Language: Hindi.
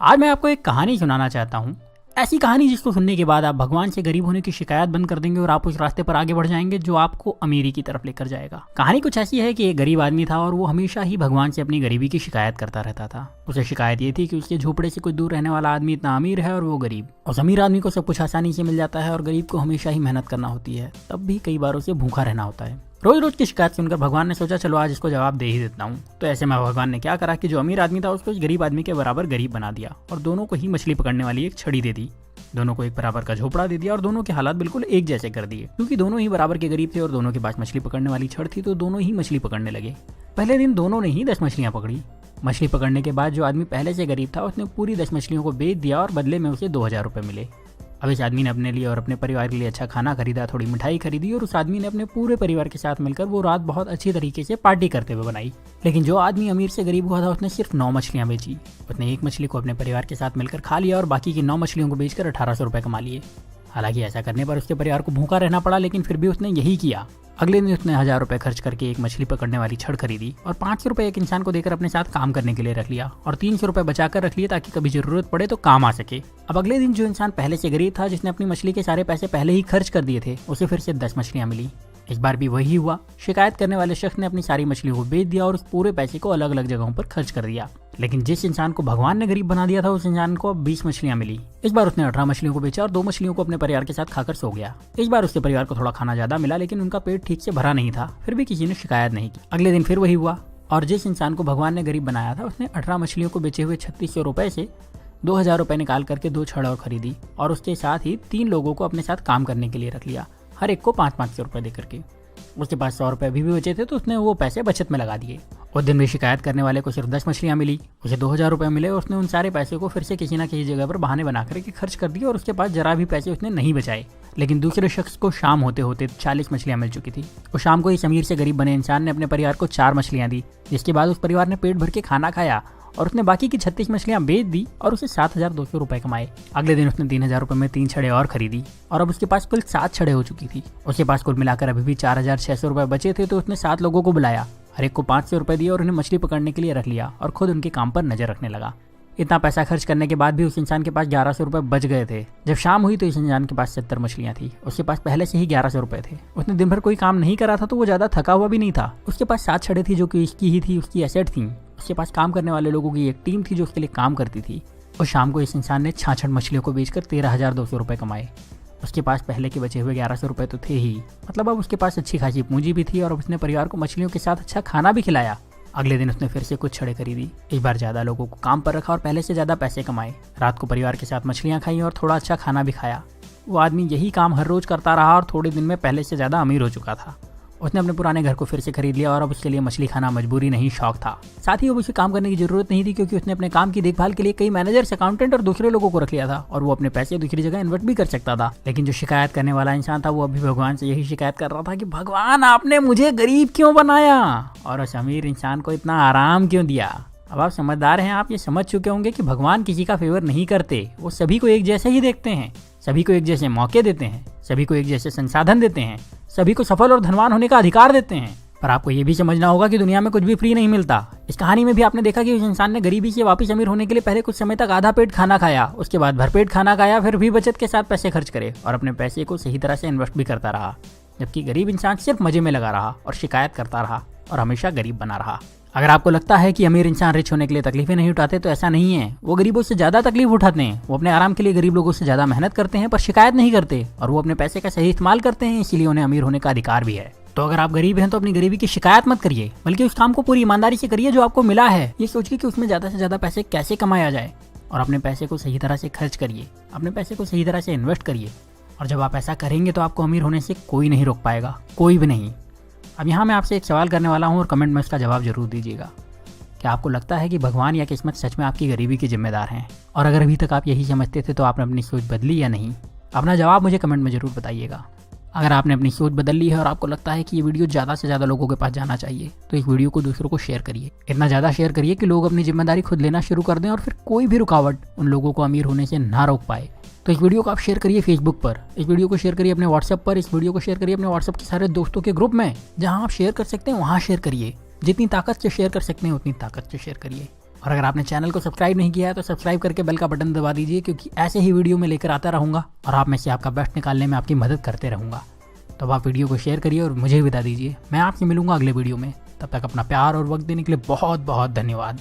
आज मैं आपको एक कहानी सुनाना चाहता हूँ। ऐसी कहानी जिसको सुनने के बाद आप भगवान से गरीब होने की शिकायत बंद कर देंगे और आप उस रास्ते पर आगे बढ़ जाएंगे जो आपको अमीरी की तरफ लेकर जाएगा। कहानी कुछ ऐसी है कि एक गरीब आदमी था और वो हमेशा ही भगवान से अपनी गरीबी की शिकायत करता रहता था। उसे शिकायत ये थी कि उसके झोपड़े से कुछ दूर रहने वाला आदमी इतना अमीर है और वो गरीब। उस अमीर आदमी को सब कुछ आसानी से मिल जाता है और गरीब को हमेशा ही मेहनत करना होती है, तब भी कई बार उसे भूखा रहना होता है। रोज रोज की शिकायत सुनकर भगवान ने सोचा चलो आज इसको जवाब दे ही देता हूँ। तो ऐसे में भगवान ने क्या करा कि जो अमीर आदमी था उसको इस गरीब आदमी के बराबर गरीब बना दिया और दोनों को ही मछली पकड़ने वाली एक छड़ी दे दी। दोनों को एक बराबर का झोपड़ा दे दिया और दोनों के हालात बिल्कुल एक जैसे कर दिए। क्योंकि दोनों ही बराबर के गरीब थे और दोनों के पास मछली पकड़ने वाली छड़ थी तो दोनों ही मछली पकड़ने लगे। पहले दिन दोनों ने ही 10 मछलियां पकड़ी। मछली पकड़ने के बाद जो आदमी पहले से गरीब था उसने पूरी 10 मछलियों को बेच दिया और बदले में उसे 2000 रुपये मिले। अब इस आदमी ने अपने लिए और अपने परिवार के लिए अच्छा खाना खरीदा, थोड़ी मिठाई खरीदी और उस आदमी ने अपने पूरे परिवार के साथ मिलकर वो रात बहुत अच्छी तरीके से पार्टी करते हुए बनाई। लेकिन जो आदमी अमीर से गरीब हुआ था उसने सिर्फ 9 मछलियां बेची। उसने एक मछली को अपने परिवार के साथ मिलकर खा लिया और बाकी की 9 मछलियों को बेचकर 1800 रुपये कमा लिए। हालांकि ऐसा करने पर उसके परिवार को भूखा रहना पड़ा, लेकिन फिर भी उसने यही किया। अगले दिन उसने 1000 रुपये खर्च करके एक मछली पकड़ने वाली छड़ खरीदी और 500 रुपये एक इंसान को देकर अपने साथ काम करने के लिए रख लिया और 300 रुपये बचाकर रख लिए ताकि कभी जरूरत पड़े तो काम आ सके। अब अगले दिन जो इंसान पहले से गरीब था, जिसने अपनी मछली के सारे पैसे पहले ही खर्च कर दिए थे, उसे फिर से 10 मछलियां मिली। इस बार भी वही हुआ। शिकायत करने वाले शख्स ने अपनी सारी मछलियों को बेच दिया और उस पूरे पैसे को अलग अलग जगहों पर खर्च कर दिया। लेकिन जिस इंसान को भगवान ने गरीब बना दिया था उस इंसान को अब 20 मछलियां मिली। इस बार उसने 18 मछलियों को बेचा और 2 मछलियों को अपने परिवार के साथ खाकर सो गया। इस बार उसके परिवार को थोड़ा खाना ज्यादा मिला, लेकिन उनका पेट ठीक से भरा नहीं था। फिर भी किसी ने शिकायत नहीं की। अगले दिन फिर वही हुआ और जिस इंसान को भगवान ने गरीब बनाया था उसने 18 मछलियों को बेचे हुए 3600 रुपए से 2000 रुपए निकाल करके 2 छड़ और खरीदी और उसके साथ ही 3 लोगों को अपने साथ काम करने के लिए रख लिया, हर एक को 500 रुपए दे करके। उसके पास 100 रुपए अभी भी बचे थे तो उसने वो पैसे बचत में लगा दिए। उस दिन भी शिकायत करने वाले को सिर्फ 10 मछलियां मिली, उसे 2000 रुपए मिले और उसने उन सारे पैसे को फिर से किसी न किसी जगह पर बहाने बना करके खर्च कर दिए और उसके पास जरा भी पैसे उसने नहीं बचाए। लेकिन दूसरे शख्स को शाम होते होते 40 मछलियां मिल चुकी थी। उस शाम को इस अमीर से गरीब बने इंसान ने अपने परिवार को 4 मछलियां दी, जिसके बाद उस परिवार ने पेट भर के खाना खाया और उसने बाकी की 36 मछलियां बेच दी और उसे 7200 रुपए कमाए। अगले दिन उसने 3000 रुपए में 3 छड़े और खरीदी और अब उसके पास कुल 7 छड़े हो चुकी थी। उसके पास कुल मिलाकर अभी भी 4600 रुपए बचे थे तो उसने 7 लोगों को बुलाया, हर एक को 500 रुपए दिए और उन्हें मछली पकड़ने के लिए रख लिया और खुद उनके काम पर नजर रखने लगा। इतना पैसा खर्च करने के बाद भी उस इंसान के पास 1100 रुपए बच गए थे। जब शाम हुई तो इस इंसान के पास 70 मछलियां थी। उसके पास पहले से ही 1100 रुपए थे। उसने दिन भर कोई काम नहीं करा था तो वो ज्यादा थका हुआ भी नहीं था। उसके पास 7 छड़े थी जो कि इसकी ही थी, उसकी एसेट थी। उसके पास काम करने वाले लोगों की एक टीम थी जो उसके लिए काम करती थी। और शाम को इस इंसान ने 66 मछलियों को बेचकर 13,200 रुपए कमाए। उसके पास पहले के बचे हुए 1100 रुपए तो थे ही, मतलब अब उसके पास अच्छी खासी पूंजी भी थी और उसने परिवार को मछलियों के साथ अच्छा खाना भी खिलाया। अगले दिन उसने फिर से कुछ छड़े खरीदी, इस बार ज्यादा लोगों को काम पर रखा और पहले से ज्यादा पैसे कमाए। रात को परिवार के साथ मछलियां खाई और थोड़ा अच्छा खाना भी खाया। वो आदमी यही काम हर रोज करता रहा और थोड़े दिन में पहले से ज्यादा अमीर हो चुका था। उसने अपने पुराने घर को फिर से खरीद लिया और अब उसके लिए मछली खाना मजबूरी नहीं शौक था। साथ ही अब उसे काम करने की जरूरत नहीं थी क्योंकि उसने अपने काम की देखभाल के लिए कई मैनेजर्स, अकाउंटेंट और दूसरे लोगों को रख लिया था और वो अपने पैसे दूसरी जगह इन्वेस्ट भी कर सकता था। लेकिन जो शिकायत करने वाला इंसान था वो अभी भगवान से यही शिकायत कर रहा था कि भगवान आपने मुझे गरीब क्यों बनाया और उस अमीर इंसान को इतना आराम क्यों दिया। अब आप समझदार हैं, आप ये समझ चुके होंगे कि भगवान किसी का फेवर नहीं करते, वो सभी को एक जैसे ही देखते हैं, सभी को एक जैसे मौके देते हैं, सभी को एक जैसे संसाधन देते हैं, सभी को सफल और धनवान होने का अधिकार देते हैं। पर आपको ये भी समझना होगा कि दुनिया में कुछ भी फ्री नहीं मिलता। इस कहानी में भी आपने देखा कि उस इंसान ने गरीबी से वापस अमीर होने के लिए पहले कुछ समय तक आधा पेट खाना खाया, उसके बाद भरपेट खाना खाया, फिर भी बचत के साथ पैसे खर्च करे और अपने पैसे को सही तरह से इन्वेस्ट भी करता रहा। जबकि गरीब इंसान सिर्फ मजे में लगा रहा और शिकायत करता रहा और हमेशा गरीब बना रहा। अगर आपको लगता है कि अमीर इंसान रिच होने के लिए तकलीफें नहीं उठाते तो ऐसा नहीं है। वो गरीबों से ज्यादा तकलीफ उठाते हैं। वो अपने आराम के लिए गरीब लोगों से ज्यादा मेहनत करते हैं पर शिकायत नहीं करते और वो अपने पैसे का सही इस्तेमाल करते हैं, इसीलिए उन्हें अमीर होने का अधिकार भी है। तो अगर आप गरीब हैं तो अपनी गरीबी की शिकायत मत करिए, बल्कि उस काम को पूरी ईमानदारी से करिए जो आपको मिला है। ये सोचिए कि उसमें ज्यादा से ज्यादा पैसे कैसे कमाया जाए और अपने पैसे को सही तरह से खर्च करिए, अपने पैसे को सही तरह से इन्वेस्ट करिए। और जब आप ऐसा करेंगे तो आपको अमीर होने से कोई नहीं रोक पाएगा, कोई भी नहीं। अब यहाँ मैं आपसे एक सवाल करने वाला हूँ और कमेंट में इसका जवाब जरूर दीजिएगा। क्या आपको लगता है कि भगवान या किस्मत सच में आपकी गरीबी के जिम्मेदार हैं? और अगर अभी तक आप यही समझते थे तो आपने अपनी सोच बदली या नहीं? अपना जवाब मुझे कमेंट में जरूर बताइएगा। अगर आपने अपनी सोच बदल ली है और आपको लगता है कि ये वीडियो ज़्यादा से ज़्यादा लोगों के पास जाना चाहिए तो इस वीडियो को दूसरों को शेयर करिए। इतना ज़्यादा शेयर करिए कि लोग अपनी जिम्मेदारी खुद लेना शुरू कर दें और फिर कोई भी रुकावट उन लोगों को अमीर होने से ना रोक पाए। तो इस वीडियो को आप शेयर करिए फेसबुक पर, इस वीडियो को शेयर करिए अपने व्हाट्सएप पर, इस वीडियो को शेयर करिए अपने व्हाट्सएप के सारे दोस्तों के ग्रुप में। जहाँ आप शेयर कर सकते हैं वहाँ शेयर करिए। जितनी ताकत से शेयर कर सकते हैं उतनी ताकत से शेयर करिए। और अगर आपने चैनल को सब्सक्राइब नहीं किया है तो सब्सक्राइब करके बेल का बटन दबा दीजिए, क्योंकि ऐसे ही वीडियो में लेकर आता रहूँगा और आप में से आपका बेस्ट निकालने में आपकी मदद करते रहूँगा। तो अब आप वीडियो को शेयर करिए और मुझे विदा दीजिए। मैं आपसे मिलूंगा अगले वीडियो में। तब तक अपना प्यार और वक्त देने के लिए बहुत बहुत धन्यवाद।